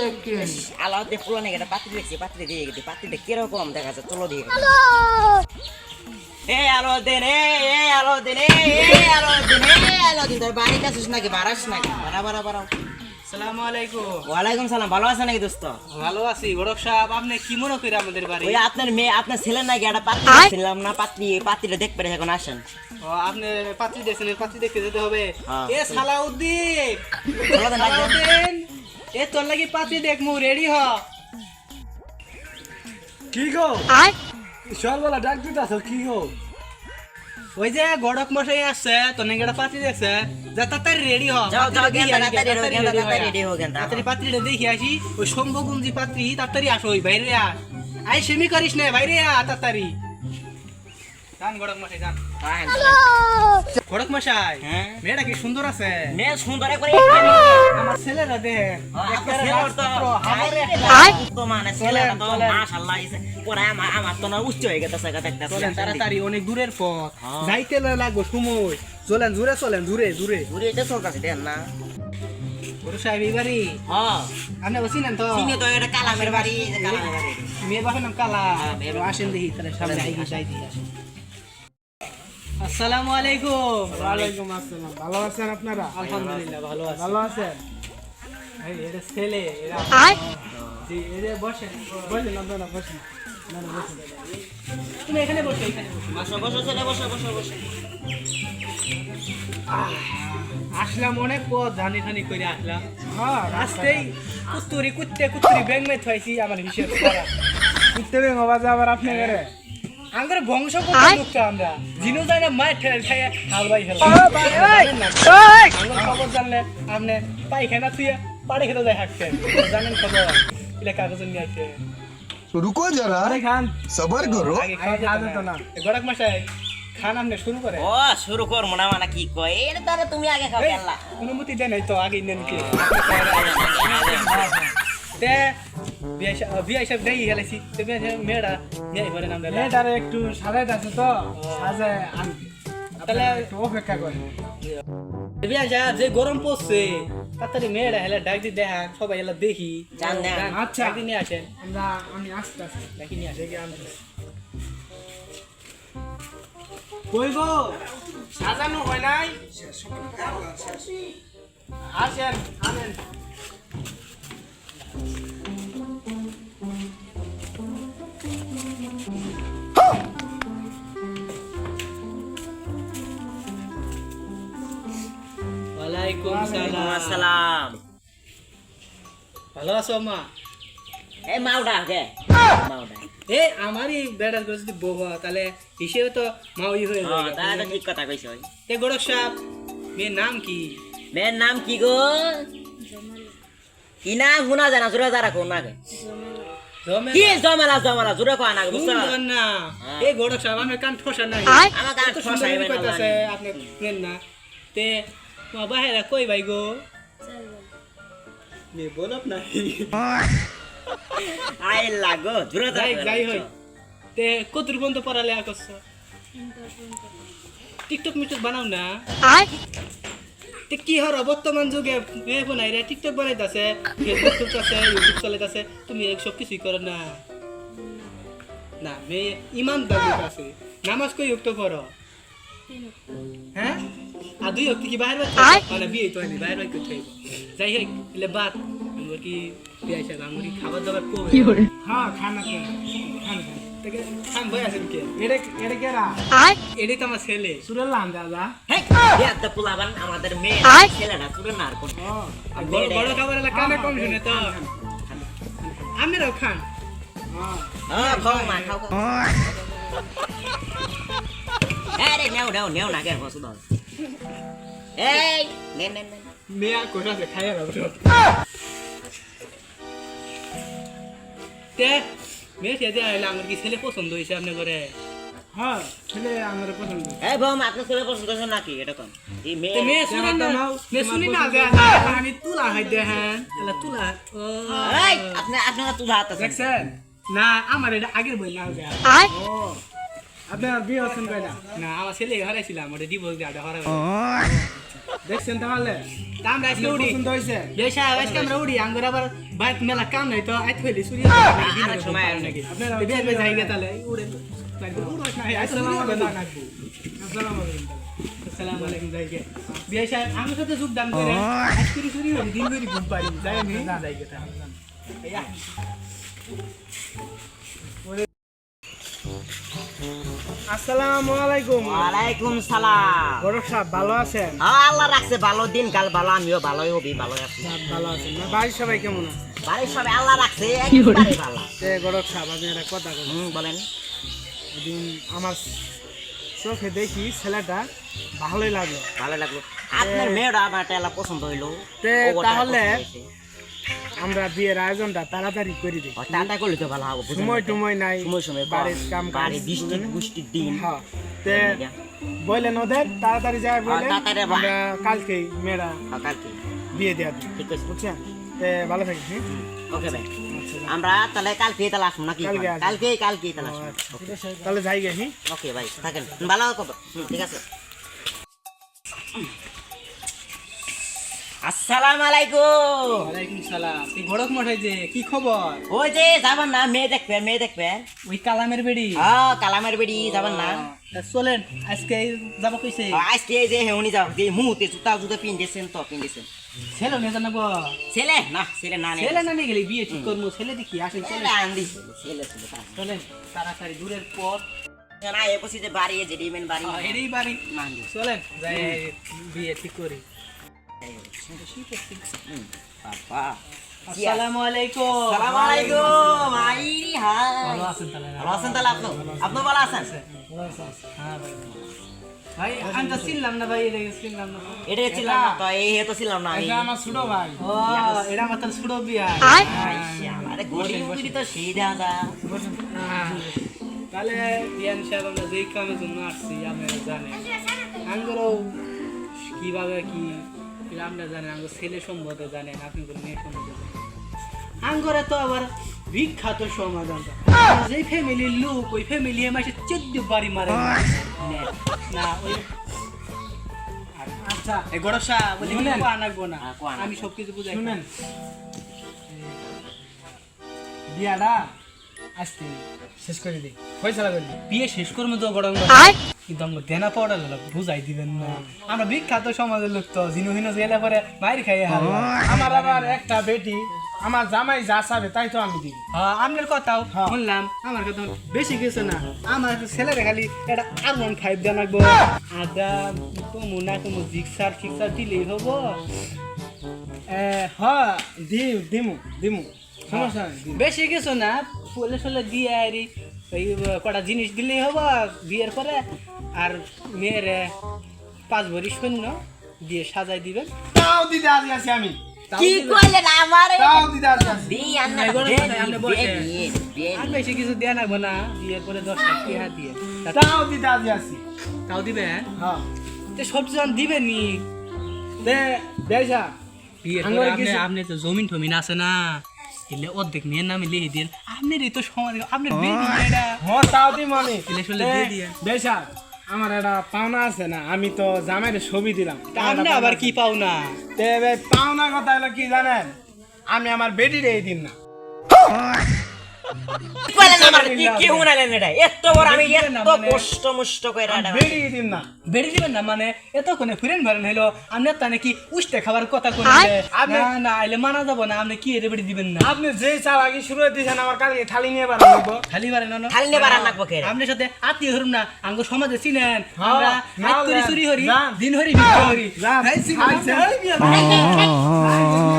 Second আলাদা পুরানো একটা পাত্রী দেখছি, পাত্রী দিয়ে গেছি, পাত্রীটা কিরকম দেখা যায় চলো দিয়ে এ আলো দেন তোর বাড়িতে আসিস নাকি বাড়াস নাকি বাড়াও আসসালামু আলাইকুম। ওয়ালাইকুম সালাম, ভালো আছেন নাকি দোস্ত? ভালো আছি বড়ক সাহেব, আপনি কি মনে করে আমাদের বাড়ি? ওই আপনার মেয়ে আপনার ছেলে নাকি একটা পাত্রী ছিলাম না, পাত্রীটা দেখতে পেরে এখন আসেন। ও আপনি পাত্রী দেখছেন, পাত্রী দেখতে যেতে হবে। হ্যাঁ। এ সালাউদ্দিন, সালাউদ্দিন ডাকবেন। সালাউদ্দিন, এ তোর লাগি পাত্রী দেখ, মু রেডি হ। কি গো সকালবেলা ডাক দিতেছ কি গো? ওই যে গড়ক মশাই আসছে, তোর নাকি একটা পাত্রী দেখছে, যা তাড়াতাড়ি রেডি হ। যাও তাড়াতাড়ি রেডি হো কেন তাড়াতাড়ি পাত্রীটা দেখি আসি। ওই শম্ভুগুঞ্জি পাত্রী, তাড়াতাড়ি আসো, ওই বাইরে আস। আই সেমি করিস না, বাইরে আ তাড়াতাড়ি। যান গড়ক মশাই যান। গড়ক মশাই, হ্যাঁ? মেয়েটা কি সুন্দর আছে। মেয়ে সুন্দর করে আমার ছেলেরা দেখ, আপনার একেবারে ছেলে তো রাজপুত্র, হামারে তো মানে ছেলেটা তো চলেন। মাশাআল্লাহ পরে আমার তো না উচ্চ হয়ে গেছে দেখতে চলেন তাড়াতাড়ি, অনেক দূরের পথ, হ্যাঁ। যাইতে লাগবো সময়। চলেন জুড়ে, চলেন জুড়ে জুড়ে। ঘুরে এটা চলতেছে দেন না। গরু সাহেব এই বাড়ি হ্যাঁ আপনি বসিনেন তো? চিনি তো এটা কালামের বাড়ি, কালামের বাড়ি। মেয়ের বাপের নাম কালা। হ্যাঁ, মেয়ের বাপের আসেন দেখি তাহলে সামনে আই গেছে, আই দিয়ে আসেন। আসসালামু আলাইকুম। ওয়ালাইকুম আসসালাম। ভালো আছেন আপনারা? আলহামদুলিল্লাহ ভালো আছি। ভালো আছেন? এই এরা ছেলে, এরা জি, এরা বসেন। বসেন আপনারা বসেন। আপনারা বসেন। তুমি এখানে বসো, এখানে বসো। বসো ছেলে বসো। আসলাম অনেক পথ ধানি ধানি করে আসলাম। হ্যাঁ আসতেই কুত্তুরি ব্যাং মে থাইছি আমার হিসেব করা। উঠতে বেং হবা যে আবার আপনি করে আঙ্গরে বংশ কত মুক্ত আমরা জিনো যায় না মাই ঠেলে হালবাই হেলা আঙ্গর খবর জানলে আপনি পায়খানা থুয়ে পাড়ে খেতে যায় হাঁটতেন, জানেন খবর এলে কাগজ নিয়ে আসে। तो रुको जरा আরে খান सबर करो আগে খাওয়া যেত না। গড়ক মশাই খান আপনি শুরু করে। ও শুরু কর মনে মানে কি কয় এর দ্বারা তুমি আগে খাও এই, কেলা অনুমতি দেন এই তো আগে নেন কি তে বিয়া হিসাব দেই হেলাইছি তে মেয়েরা নিয়ে ঘরে নাম দিলা। মেয়েটারে একটু সাজাইতে আছে তো সাজায় আনতে তাহলে একটু অপেক্ষা করেন। বিয়া হিসাব যে গরম পড়ছে তাড়াতাড়ি মেয়েরা হেলা ডাক দিয়ে দেখান, সবাই এলা দেখি জান দেন। আচ্ছা। ডাক দিয়ে নিয়ে আসেন, আমি আসতে আসতে ডাকি নিয়ে আসেন। দেখে আনতে কই গো সাজানো হয় নাই? আসেন আনেন। ওয়ালাইকুম সালাম। আসসালাম। ভালো আছো মা? এই মাউডা কে মাউডা এ আমারই বেড়ার করে যদি বউ হয়, তাহলে হিসেবে তো মাউই হয়ে হ্যাঁ তা তো যাবে। ঠিক কথা কইছ ওই তে গড়ক সাহেব মেয়ের নাম কি? মেয়ের নাম কি গো? কি নাম শোনা যায় না, জোরে যারা কোন নাকে কি জমেলা জোরে কয় না বুঝছো? সুন্দর না এই গড়ক সাহেব আমার কান ঠোসা নাই। আমার গান এত সুন্দর ঠসাইবে না কইতাছে আপনি শুনেন না। তে মা বাহিরা কই ভাই গো? মে বলব না। আই লাগো জোরে যাই যাই হই। যারা তে কতটুকু পর্যন্ত পড়ালেখা করছো? টিকটক মিটক বানাও না? তে কি হর বর্তমান যুগে মেয়ে বানাইরা টিকটক বানাইতাছে, ফেসবুক চলতেছে, ইউটিউব চলাইতাছে, তুমি সব কিছুই করো না। না মেয়ে ইমানদার লোক আছে, নামাজ কই উক্ত করো? হ্যাঁ আর দুই হক্তি কি বাইরে মানে বিয়ে তো হয়নি বাইরে করতে হইব। যাই হোক এলে বাদ আমরা কি বিয়ে হিসাবে আমরা কি খাবার দাবার কবে হ্যাঁ খানা খান খান থেকে খান বই আছেন কে? এটা এটা কেরা এটাই তো আমার ছেলে। সুরেলাম দাদা। হেই বিয়াতে পোলাবান আমাদের মেয়ে ছেলেটা তুলে না আর কোন ও আর বড় বড় খাবার এলা কানে কম শুনে তো আপনারাও খান। হ্যাঁ খাও মা খাও আরে নেও না কে বসু দাও এই নে মেয়ে আর কোথা আছে খাইয়া রাখো তে মেয়ে ছেলে আইলে আমার কি ছেলে পছন্দ হয়েছে আপনি করে? হ্যাঁ ছেলে আমার পছন্দ। এই বম আপনার ছেলে পছন্দ করছেন নাকি এটা কোন এই মেয়ে তে মেয়ে শুনি না, মেয়ে শুনি না যে আমি তুলা হাই দেখেন এলা তুলা ও এই আপনারা তুলা হাত আছে দেখছেন না আমার এটা আগের বই না যা ও আপনার বিয়ে হচ্ছেন কয়টা? না আমার ছেলে হারাইছিলাম ওটা ডিভোর্স দিয়ে হারাই দেখছেন তাহলে তা আমরা আজকে উড়ি পছন্দ হয়েছে বেশা আজকে আমরা উড়ি আঙ্গুর আবার বাইক মেলা কাম নাই তো আজ ফেলি সুরি অনেক সময় আছে। নাকি আপনারা বের যাই গে তাহলে উড়ে উড়ো না আসসালামু আলাইকুম আসসালামু আলাইকুম যাই গে বিয়ে সাহেব আমার সাথে যোগদান করে আজ করি সুরি হই দিন করি ঘুম পারি যাই আমি যাই গে তাহলে আসসালামু আলাইকুম ওয়ালাইকুম সালাম। বড় সাহেব ভালো আছেন আল্লাহ রাখছে ভালো, দিন কাল ভালো, আমিও ভালোই হবি, ভালোই আছি। ভালো আছেন না বাড়ির সবাই কেমন আছে বাড়ির সবাই আল্লাহ রাখছে একেবারে ভালো। তে গরক সাহেব আমি একটা কথা বলবো বলেন। এদিন আমার চোখে দেখি ছেলেটা ভালোই লাগলো ভালো লাগলো। আপনার মেয়েটা আমার টেলা পছন্দ হইলো। তে ও ওটা তাহলে পছন্দ হয়েছে। আমরা বিয়ের আয়োজনটা তাড়াতাড়ি করে দিই ও টাটা করলে তো ভালো হবে, বুঝলেন সময় না? টুময় নাই সময় সময় বাড়ির কাম কাজ বাড়ি বৃষ্টি বৃষ্টির দিন। হ্যাঁ তে বললেন ওদের তাড়াতাড়ি যায় বলে তাড়াতাড়ি আমরা কালকেই মেয়েরা কালকে বিয়ে দেওয়া দিই ঠিক আছে। বুঝছেন তে ভালো থাকিস হ্যাঁ? ওকে ভাই, আমরা তাহলে কালকে তাহলে আসবো নাকি? কালকে আসবো। কালকে তাহলে আসবো। তাহলে যাই গে হ্যাঁ ওকে ভাই, থাকেন ভালো খবর। ঠিক আছে। আসসালামু আলাইকুম। ওয়ালাইকুম সালাম এই ঘড়ক মঠাই যে কি খবর ওই যে যাবেন না, মেয়ে দেখবেন। ওই কালামের বেড়ি হ্যাঁ, কালামের বেড়ি যাবেন না। তা চলেন আজকে যাব কইছে আজকে এই যে হেউনি যাও, যে মুহূর্তে জুতা পিনতেছেন তো পিনতেছেন। ছেলে নিয়ে জানাবো ছেলে না, ছেলে না ছেলে না নিয়ে গেলে বিয়ে ঠিক করবো ছেলে দেখি আসেন ছেলে আন্দি ছেলে চলেন তাড়াতাড়ি দূরের পথ না এ বসে যে বাড়ি যে ডিমেন বাড়ি এরই বাড়ি না চলেন যাই বিয়ে ঠিক করি বাবা। আসসালামু আলাইকুম আসসালামু আলাইকুম। আইরি হাই। ভালো আছেন তাহলে ভালো আছেন তাহলে আপনি? আপনি ভালো আছেন? হ্যাঁ ভাই ভাই আমি তো চিনলাম না ভাই এটা চিনলাম না এটা ছিলাম না তো, এই তো ছিলাম না আমি। এটা আমার ছোট ভাই ও এটা আমার তাহলে ছোট বিয়া আরে গরিব বুড়ি তো সেই দাদা। তাহলে বিয়ান সাহেব আমরা যেই কামের জন্য আসছি আপনারা জানেন আঙ্গুরও কিভাবে কি এটা আপনারা জানেন আঙ্গুর ছেলে সম্বন্ধে জানেন আপনি কোনো মেয়ে সম্বন্ধে জানেন আঙ্গুরে তো আবার বিখ্যাত সমাধান যেই ফ্যামিলির লোক ওই ফ্যামিলি মাসে 14 বাড়ি মারে না ওই আচ্ছা এই গড়সা বলি শুনেন। আনাকবো না হ্যাঁ, কোয়া আনাকবো। আমি সবকিছু বুঝাই শুনেন বিয়াটা আজকে শেষ করে দিই ফয়সালা করে দিই বিয়ে শেষ করবো তো গরম কিন্তু আমরা দেনা পাওয়াটা বুঝাই দিবেন না আমরা বিখ্যাত সমাজের লোক তো জিনুহিনো গেলে পরে মায়ের খাইয়ে হারবো আমার আবার একটা বেটি আমার জামাই যা চাবে তাই তো আমি দিই হ্যাঁ আপনার কথাও হ্যাঁ। শুনলাম আমার কথা বেশি কিছু না আমার ছেলেরা খালি এটা R15 দেন রাখবো আদা কমু না কমু জিক্সার ফিক্সার দিলেই হবো হ্যাঁ দিমু সমস্যা নাই দিমু। বেশি কিছু না ফুলে ফুলে দিয়ে আরি ওই কটা জিনিস দিলেই হবো বিয়ের পরে আর মেয়ের 5 ভরি সৈন্য দিয়ে সাজাই দিবেন তাও দিতে আছি আছি আমি কি কইলেন আমারে? তাও দিতে আছি আছি বিয়ান না, এই গরম বিয়ান, কথায় আপনি বসে। বিয়ান। আর বেশি কিছু দেয়া লাগবো না বিয়ের পরে 10 লাখ টাকা দিয়ে তাও দিতে আছি আছি তাও দিবেন হ্যাঁ তো সবজি যখন দিবেনি দে দেইছা বিয়ের আঙ্গুর পরে আপনি কিছু- আপনি তো জমিন টমিন আছে না এলে অর্ধেক মেয়ের নামে লিখে দিন আপনারই তো সমাজ আপনার বিয়ে দিন এটা তাও দি মনে এলে শুনলে দিয়ে দিয়ে। দেইছা আমার একটা পাওনা আছে না আমি তো জামাইরে ছবি দিলাম তা আপনি আবার কি পাও না তে পাওনা কথা হলো কি জানেন আমি আমার বেটিরে এই দিন না কি কইলেন আমারে? কি শুনাইলেন এটা? এত বড় আমি বুঝলেন না এত মানে? কষ্ট মষ্ট কইরা এটা। বেটি দিন না বেড়ে দিবেন না মানে এতক্ষণে ফিরেন ভরেন হইলো আপনি তো নাকি উষ্টে খাবার কথা করে আপনি- না না আইলে মানা যাবো না আপনি কি এর বেড়ে দিবেন না আপনি যে চালাকি শুরু দিয়েছেন আমার কালকে থালি নিয়ে বানাবো খালি বারে না খালি নিয়ে বারান লাগবো কে রে? আপনার সাথে আত্মীয় হরুম না আঙ্গ সমাজে চিনেন হ্যাঁ, আমরা নাও আত্মরি যান, চুরি হরি যান। দিন হরি বিক্রি হরি যান, এই চিনেন আইসেন। না?